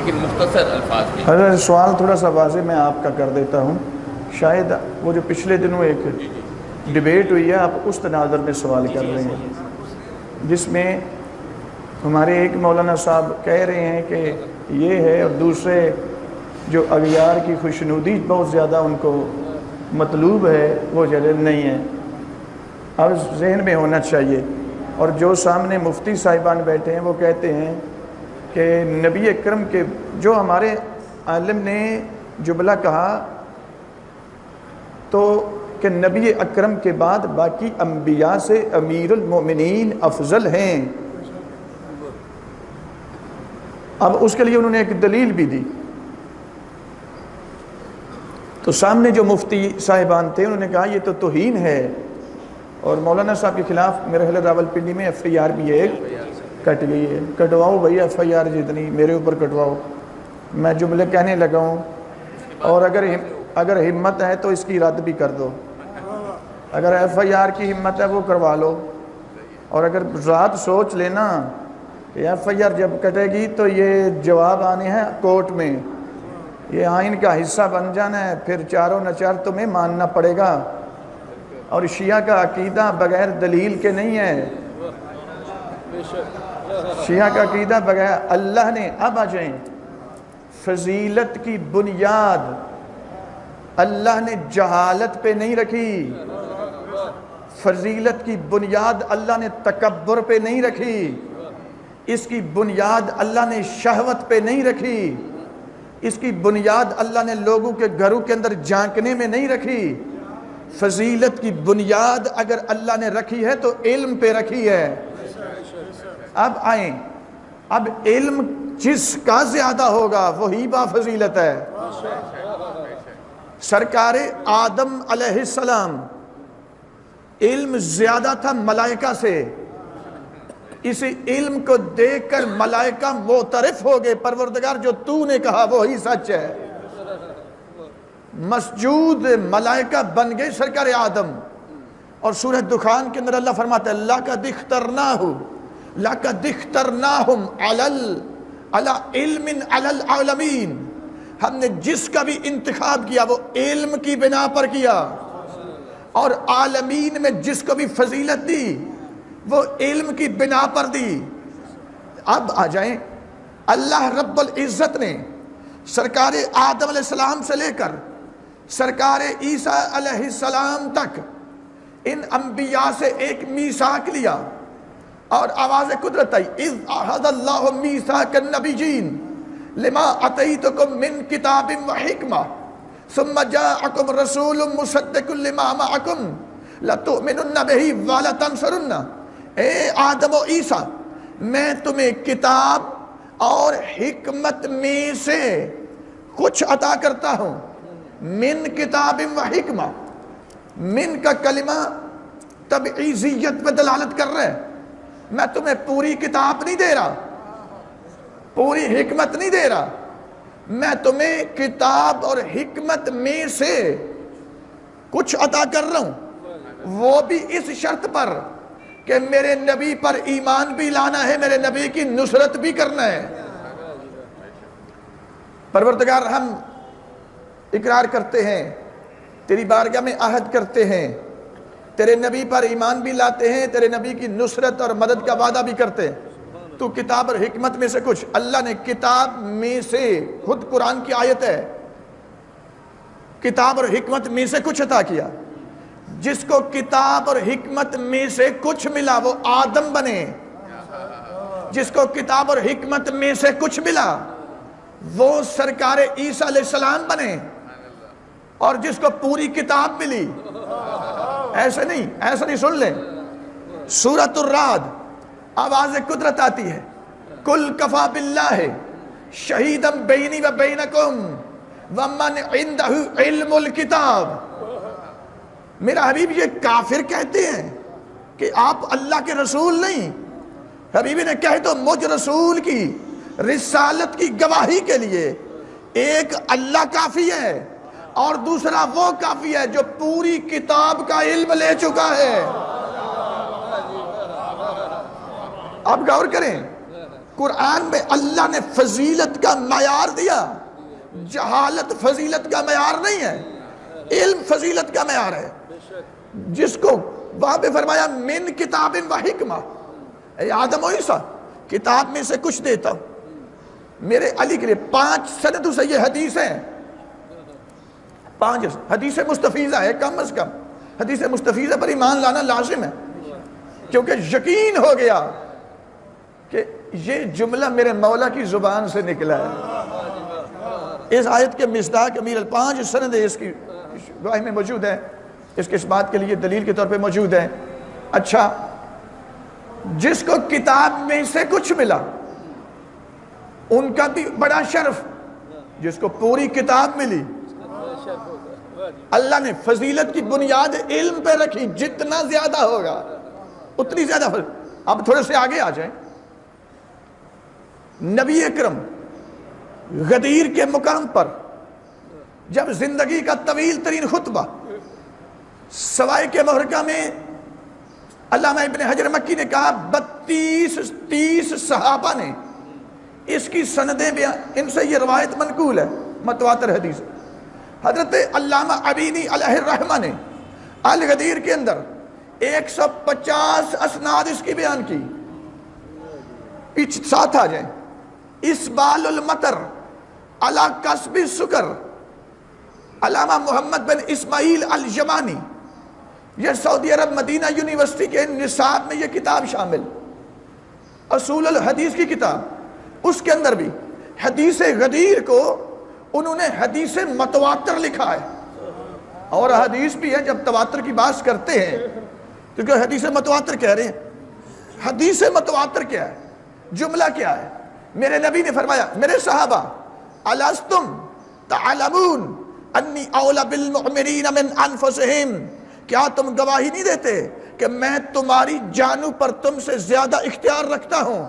لیکن مختصر الفاظ میں. حضرت سوال تھوڑا سا واضح میں آپ کا کر دیتا ہوں. شاید وہ جو پچھلے دنوں ایک ڈیبیٹ ہوئی ہے، آپ اس تناظر میں سوال کر رہے ہیں، جس میں ہمارے ایک مولانا صاحب کہہ رہے ہیں کہ یہ ہے، اور دوسرے جو اغیار کی خوشنودی بہت زیادہ ان کو مطلوب ہے وہ جلد نہیں ہے. اب ذہن میں ہونا چاہیے. اور جو سامنے مفتی صاحبان بیٹھے ہیں وہ کہتے ہیں کہ نبی اکرم کے جو ہمارے عالم نے جملہ کہا تو کہ نبی اکرم کے بعد باقی انبیاء سے امیر المومنین افضل ہیں. اب اس کے لیے انہوں نے ایک دلیل بھی دی. تو سامنے جو مفتی صاحبان تھے انہوں نے کہا یہ تو توہین ہے، اور مولانا صاحب کے خلاف میرے خیال راول پنڈی میں ایف آئی آر بھی ایک کٹ گئی ہے. کٹواؤ بھائی ایف آئی آر جتنی میرے اوپر کٹواؤ، میں جملے کہنے لگا ہوں. اور اگر ہمت ہے تو اس کی رد بھی کر دو. اگر ایف آئی آر کی ہمت ہے وہ کروا لو. اور اگر ذات سوچ لینا کہ ایف آئی آر جب کٹے گی تو یہ جواب آنے ہیں کورٹ میں، یہ آئین کا حصہ بن جانا ہے، پھر چاروں نچار تمہیں ماننا پڑے گا. اور شیعہ کا عقیدہ بغیر دلیل کے نہیں ہے. شیعہ کا عقیدہ بغیر اللہ نے، اب آ جائیں، فضیلت کی بنیاد اللہ نے جہالت پہ نہیں رکھی. فضیلت کی بنیاد اللہ نے تکبر پہ نہیں رکھی. اس کی بنیاد اللہ نے شہوت پہ نہیں رکھی. اس کی بنیاد اللہ نے لوگوں کے گھروں کے اندر جھانکنے میں نہیں رکھی. فضیلت کی بنیاد اگر اللہ نے رکھی ہے تو علم پہ رکھی ہے. اب آئیں، اب علم جس کا زیادہ ہوگا وہی با فضیلت ہے. سرکار آدم علیہ السلام علم زیادہ تھا ملائکہ سے. اس علم کو دیکھ کر ملائکہ معترف ہو گئے، پروردگار جو تو نے کہا وہی سچ ہے. مسجود ملائکہ بن گئے سرکار آدم. اور سورہ دخان کے اندر اللہ فرماتا ہے لَقَدِ اخْتَرْنَاهُمْ عَلَى عِلْمٍ عَلَى الْعَالَمِينَ. ہم نے جس کا بھی انتخاب کیا وہ علم کی بنا پر کیا، اور عالمین میں جس کو بھی فضیلت دی وہ علم کی بنا پر دی. اب آ جائیں، اللہ رب العزت نے سرکار آدم علیہ السلام سے لے کر سرکار عیسیٰ علیہ السلام تک ان انبیاء سے ایک میثاق لیا، اور آواز قدرت آئی اِذْ أَخَذَ اللَّهُ مِيثَاقَ النَّبِيِّينَ لِمَا آتَيْتُكُم مِّن كِتَابٍ وَحِكْمَةٍ ثُمَّ جَاءَكُمْ رَسُولٌ مُصَدِّقٌ لِمَا مَعَكُمْ لَتُؤْمِنُنَّ بِهِ وَلَتَنصُرُنَّهُ. اے آدم و عیسیٰ، میں تمہیں کتاب اور حکمت میں سے کچھ عطا کرتا ہوں. من کتاب و حکمہ، من کا کلمہ تبعیضیت پہ دلالت کر رہا ہے. میں تمہیں پوری کتاب نہیں دے رہا، پوری حکمت نہیں دے رہا، میں تمہیں کتاب اور حکمت میں سے کچھ عطا کر رہا ہوں، وہ بھی اس شرط پر کہ میرے نبی پر ایمان بھی لانا ہے، میرے نبی کی نصرت بھی کرنا ہے. پروردگار ہم اقرار کرتے ہیں، تیری بارگاہ میں عہد کرتے ہیں، تیرے نبی پر ایمان بھی لاتے ہیں، تیرے نبی کی نصرت اور مدد کا وعدہ بھی کرتے ہیں. تو کتاب اور حکمت میں سے کچھ، اللہ نے کتاب میں سے، خود قرآن کی آیت ہے، کتاب اور حکمت میں سے کچھ عطا کیا. جس کو کتاب اور حکمت میں سے کچھ ملا وہ آدم بنے. جس کو کتاب اور حکمت میں سے کچھ ملا وہ سرکار عیسیٰ علیہ السلام بنے. اور جس کو پوری کتاب ملی، ایسے نہیں، سن لیں، سورۃ الرعد آواز قدرت آتی ہے قُلْ كَفَى بِاللَّهِ شَهِيدًا بَيْنِي وَبَيْنَكُمْ وَمَنْ عِنْدَهُ عِلْمُ الْكِتَابِ. میرا حبیب یہ کافر کہتے ہیں کہ آپ اللہ کے رسول نہیں. حبیبی نے کہہ تو مجھ رسول کی رسالت کی گواہی کے لیے ایک اللہ کافی ہے اور دوسرا وہ کافی ہے جو پوری کتاب کا علم لے چکا ہے. اب غور کریں، قرآن میں اللہ نے فضیلت کا معیار دیا، جہالت فضیلت کا معیار نہیں ہے، علم فضیلت کا معیار ہے۔ جس کو وہاں پہ فرمایا من کتاب و حکمہ، اے آدم و عیسیٰ کتاب میں سے کچھ دیتا ہوں۔ میرے علی کے لیے 5 سندوں سے یہ حدیث ہیں، 5 حدیث مستفیضہ ہے، کم از کم حدیث مستفیضہ پر ایمان لانا لازم ہے، کیونکہ یقین ہو گیا کہ یہ جملہ میرے مولا کی زبان سے نکلا ہے۔ اس آیت کے مصداق امیر 5 سندیں اس کی گواہی میں موجود ہیں، اس کے اس بات کے لیے دلیل کے طور پہ موجود ہیں۔ اچھا، جس کو کتاب میں سے کچھ ملا ان کا بھی بڑا شرف، جس کو پوری کتاب ملی اللہ نے فضیلت کی بنیاد علم پہ رکھی، جتنا زیادہ ہوگا اتنی زیادہ اب تھوڑے سے آگے آ جائیں۔ نبی اکرم غدیر کے مقام پر جب زندگی کا طویل ترین خطبہ سوائے کے محرقہ میں علامہ ابن حجر مکی نے کہا 32-30 صحابہ نے اس کی سندیں بیان، ان سے یہ روایت منقول ہے، متواتر حدیث۔ حضرت علامہ عبینی علیہ الرحمہ نے الغدیر کے اندر 150 اسناد اس کی بیان کی۔ ساتھ آ جائیں، اسبال المطر علی کسب السکر، علامہ محمد بن اسماعیل الجمانی، یہ سعودی عرب مدینہ یونیورسٹی کے نصاب میں یہ کتاب شامل، اصول الحدیث کی کتاب، اس کے اندر بھی حدیث غدیر کو انہوں نے حدیث متواتر لکھا ہے۔ اور حدیث بھی ہے، جب تواتر کی بات کرتے ہیں کیونکہ حدیث متواتر کہہ رہے ہیں، حدیث متواتر کیا ہے، جملہ کیا ہے؟ میرے نبی نے فرمایا میرے صحابہ الستم تعلمون انی اولی بالمؤمنین من انفسہم، کیا تم گواہی نہیں دیتے کہ میں تمہاری جانوں پر تم سے زیادہ اختیار رکھتا ہوں؟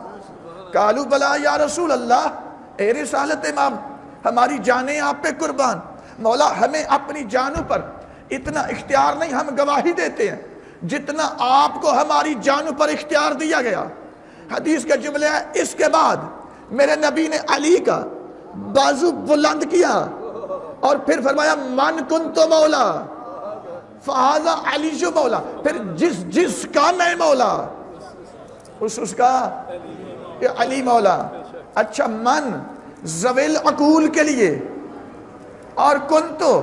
قالوا بلا یا رسول اللہ، اے رسالت امام ہماری جانیں آپ پہ قربان، مولا ہمیں اپنی جانوں پر اتنا اختیار نہیں، ہم گواہی دیتے ہیں جتنا آپ کو ہماری جانوں پر اختیار دیا گیا۔ حدیث کا جملہ ہے، اس کے بعد میرے نبی نے علی کا بازو بلند کیا اور پھر فرمایا من کنت مولا فہذا علی جو مولا، پھر جس کا میں مولا اس کا یہ علی مولا۔ اچھا، من ذویل عقول کے لیے اور کنتو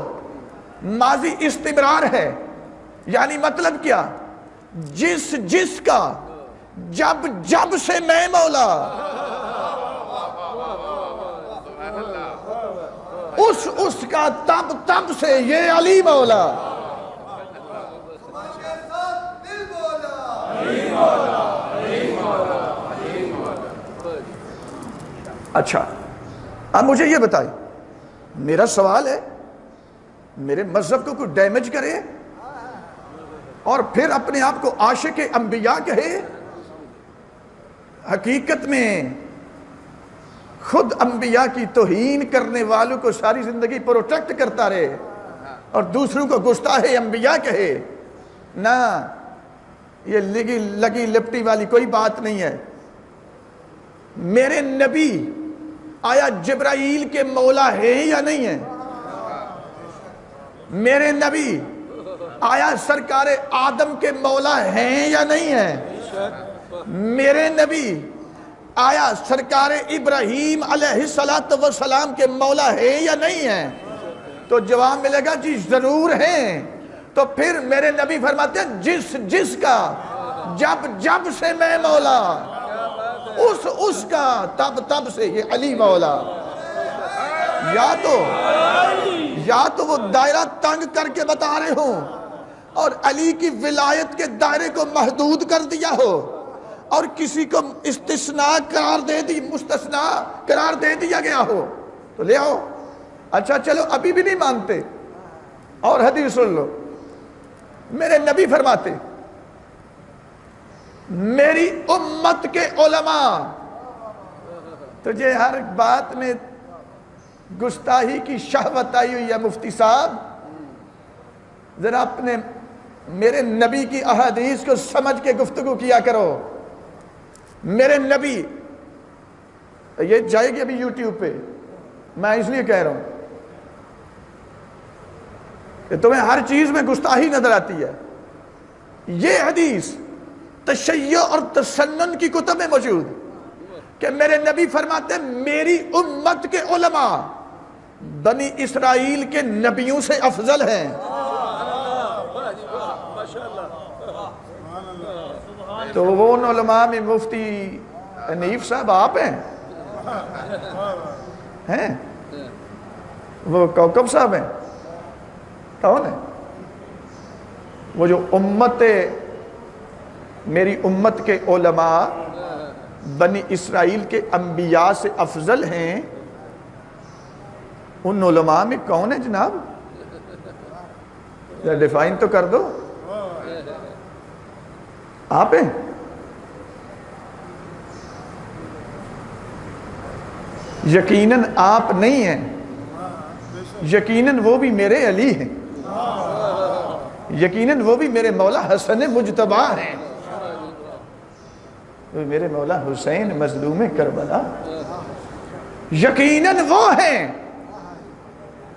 ماضی استمرار ہے، یعنی مطلب کیا؟ جس کا جب سے میں مولا، اس کا تب سے یہ علی مولا۔ اچھا، اب مجھے یہ بتائیں، میرا سوال ہے، میرے مذہب کو کوئی ڈیمیج کرے اور پھر اپنے آپ کو عاشق انبیاء کہے؟ حقیقت میں خود انبیاء کی توہین کرنے والوں کو ساری زندگی پروٹیکٹ کرتا رہے اور دوسروں کو گستاخ انبیاء کہے؟ نہ، یہ لگی لپٹی والی کوئی بات نہیں ہے۔ میرے نبی آیا جبرائیل کے مولا ہے یا نہیں ہے؟ میرے نبی آیا سرکار آدم کے مولا ہیں یا نہیں ہے؟ میرے نبی آیا سرکار ابراہیم علیہ السلام کے مولا ہے یا نہیں ہے؟ تو جواب ملے گا جی ضرور ہیں۔ تو پھر میرے نبی فرماتے ہیں جس کا جب سے میں مولا، اس کا تب سے یہ علی مولا۔ یا تو وہ دائرہ تنگ کر کے بتا رہے ہوں اور علی کی ولایت کے دائرے کو محدود کر دیا ہو اور کسی کو مستثنیٰ قرار دے دیا گیا ہو تو لے آؤ۔ اچھا چلو، ابھی بھی نہیں مانتے، اور حدیث سن لو۔ میرے نبی فرماتے میری امت کے علماء، تجھے ہر بات میں گستاخی کی شہوت آئی ہوئی ہے مفتی صاحب، ذرا اپنے میرے نبی کی احادیث کو سمجھ کے گفتگو کیا کرو۔ میرے نبی یہ جائے گی ابھی یوٹیوب پہ، میں اس لیے کہہ رہا ہوں کہ تمہیں ہر چیز میں گستاخی نظر آتی ہے۔ یہ حدیث تشیع اور تسنن کی کتب میں موجود کہ میرے نبی فرماتے ہیں میری امت کے علماء بنی اسرائیل کے نبیوں سے افضل ہیں۔ تو وہ ان علماء میں مفتی حنیف صاحب آپ ہیں وہ کوکب صاحب ہیں، کون ہے وہ جو میری امت کے علماء بنی اسرائیل کے انبیاء سے افضل ہیں؟ ان علماء میں کون ہے جناب؟ ڈیفائن تو کر دو۔ آپ ہیں؟ یقیناً آپ نہیں ہیں، یقیناً وہ بھی میرے علی ہیں، یقیناً وہ بھی میرے مولا حسن مجتبی ہیں، میرے مولا حسین مظلوم کربلا، یقیناً وہ ہیں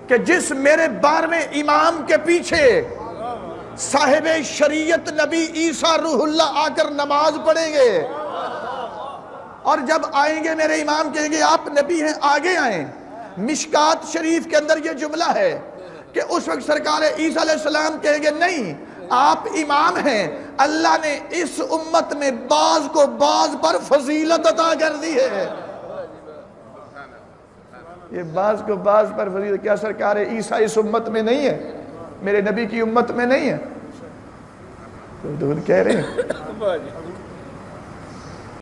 کہ جس میرے 12ویں امام کے پیچھے صاحب شریعت نبی عیسیٰ روح اللہ آ کر نماز پڑھیں گے، اور جب آئیں گے میرے امام کہیں گے آپ نبی ہیں آگے آئیں۔ مشکات شریف کے اندر یہ جملہ ہے کہ اس وقت سرکار عیسیٰ علیہ السلام کہیں گے نہیں آپ امام ہیں، اللہ نے اس امت میں بعض کو بعض پر فضیلت عطا کر دی ہے۔ یہ بعض کو بعض پر فضیلت، کیا سرکار عیسیٰ اس امت میں نہیں ہے؟ میرے نبی کی امت میں نہیں ہے؟ تو دور کہہ رہے ہیں